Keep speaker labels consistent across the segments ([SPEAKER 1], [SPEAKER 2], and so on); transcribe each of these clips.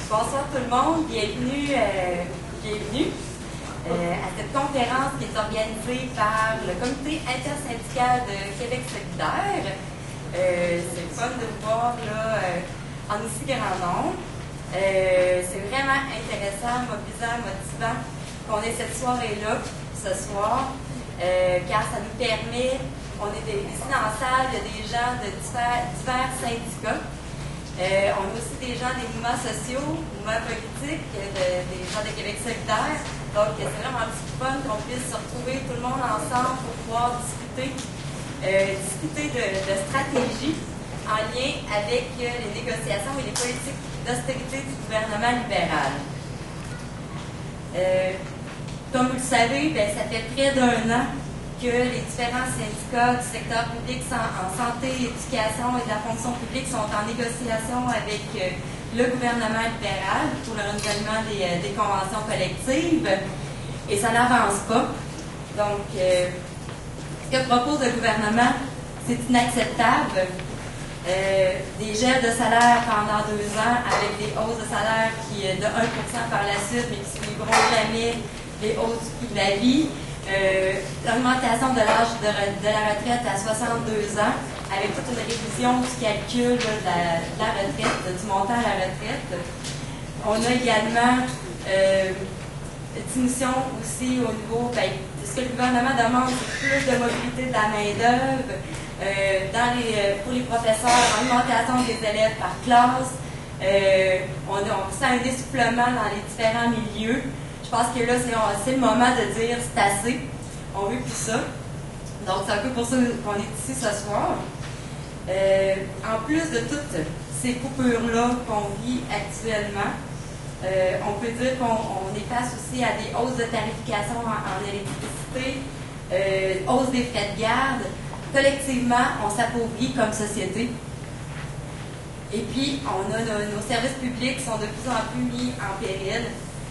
[SPEAKER 1] Bonsoir tout le monde, bienvenue à cette conférence qui est organisée par le Comité intersyndical de Québec solidaire. C'est le fun de vous voir là, en aussi grand nombre. C'est vraiment intéressant, mobilisant, motivant qu'on ait cette soirée-là ce soir, car ça nous permet, on est ici dans la salle, il y a des gens de divers syndicats. On a aussi des gens des mouvements sociaux, mouvements politiques, des gens de Québec solidaire. Donc, c'est vraiment un petit fun qu'on puisse se retrouver tout le monde ensemble pour pouvoir discuter de stratégie en lien avec les négociations et les politiques d'austérité du gouvernement libéral. Comme vous le savez, ça fait près d'un an que les différents syndicats du secteur public en santé, éducation et de la fonction publique sont en négociation avec le gouvernement libéral pour le renouvellement des conventions collectives et ça n'avance pas. Donc, ce que propose le gouvernement, c'est inacceptable. Des gels de salaire pendant 2 ans avec des hausses de salaire qui de 1% par la suite, mais qui ne suivront jamais les hausses du coût de la vie. L'augmentation de l'âge de la retraite à 62 ans, avec toute une révision du calcul de la retraite, du montant à la retraite. On a également diminution aussi au niveau, ce que le gouvernement demande, c'est plus de mobilité de la main-d'œuvre, pour les professeurs, augmentation des élèves par classe. On sent un essoufflement dans les différents milieux. Je pense que là, c'est le moment de dire c'est assez. On veut plus ça. Donc, c'est un peu pour ça qu'on est ici ce soir. En plus de toutes ces coupures-là qu'on vit actuellement, on peut dire qu'on est face aussi à des hausses de tarification en électricité, hausse des frais de garde. Collectivement, on s'appauvrit comme société. Et puis, on a nos services publics qui sont de plus en plus mis en péril.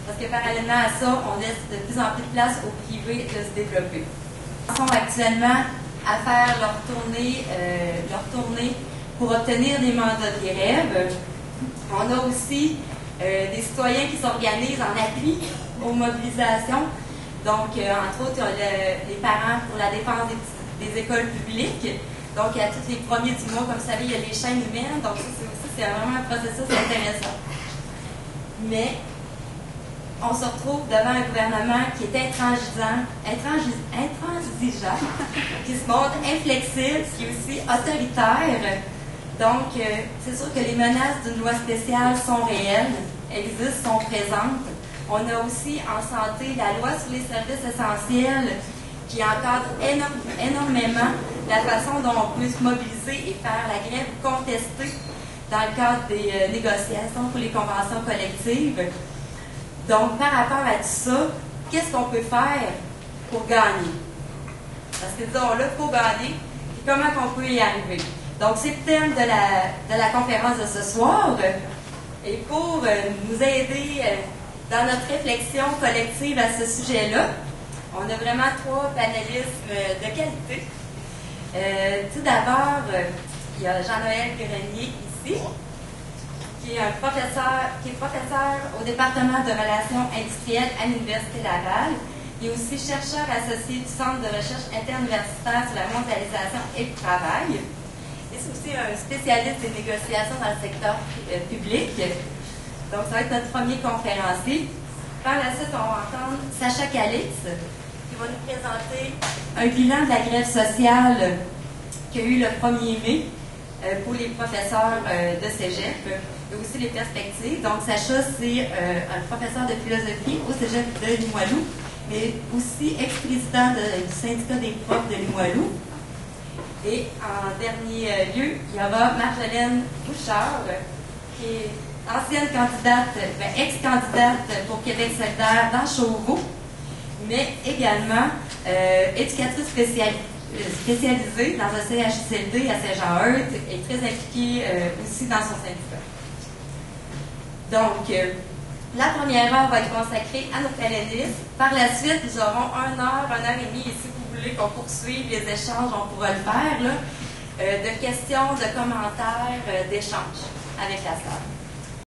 [SPEAKER 1] Parce que parallèlement à ça, on laisse de plus en plus de place au privé de se développer. Ils sont actuellement à faire leur tournée pour obtenir des mandats de grève. On a aussi des citoyens qui s'organisent en appui aux mobilisations. Donc, entre autres, les parents pour la défense des écoles publiques. Donc, à tous les premiers du mois, comme vous savez, il y a les chaînes humaines. Donc, ça, c'est vraiment un processus intéressant. Mais on se retrouve devant un gouvernement qui est intransigeant, qui se montre inflexible, qui est aussi autoritaire. Donc, c'est sûr que les menaces d'une loi spéciale sont réelles, existent, sont présentes. On a aussi en santé la loi sur les services essentiels qui encadre énormément la façon dont on peut se mobiliser et faire la grève contestée dans le cadre des négociations pour les conventions collectives. Donc, par rapport à tout ça, qu'est-ce qu'on peut faire pour gagner? Parce que disons-là, il faut gagner. Et comment qu'on peut y arriver? Donc, c'est le thème de la conférence de ce soir. Et pour nous aider dans notre réflexion collective à ce sujet-là, on a vraiment 3 panélistes de qualité. Tout d'abord, il y a Jean-Noël Grenier ici, qui est professeur au département de relations industrielles à l'Université Laval. Il est aussi chercheur associé du Centre de recherche interuniversitaire sur la mondialisation et le travail. Et c'est aussi un spécialiste des négociations dans le secteur public. Donc, ça va être notre premier conférencier. Par la suite, on va entendre Sacha Calix, qui va nous présenter un bilan de la grève sociale qu'il y a eu le 1er mai pour les professeurs de cégep. Et aussi les perspectives. Donc, Sacha, c'est un professeur de philosophie au cégep de Limoilou, mais aussi ex-président du syndicat des profs de Limoilou. Et en dernier lieu, il y aura Marjolaine Bouchard, qui est ancienne candidate, ex-candidate pour Québec solidaire dans Chauveau, mais également éducatrice spécialisée dans un CHSLD à Saint-Jean-Eudes et très impliquée aussi dans son syndicat. Donc, la première heure va être consacrée à nos panélistes. Par la suite, nous aurons 1 heure et demie, et si vous voulez qu'on poursuive les échanges, on pourra le faire, là, de questions, de commentaires, d'échanges avec la salle.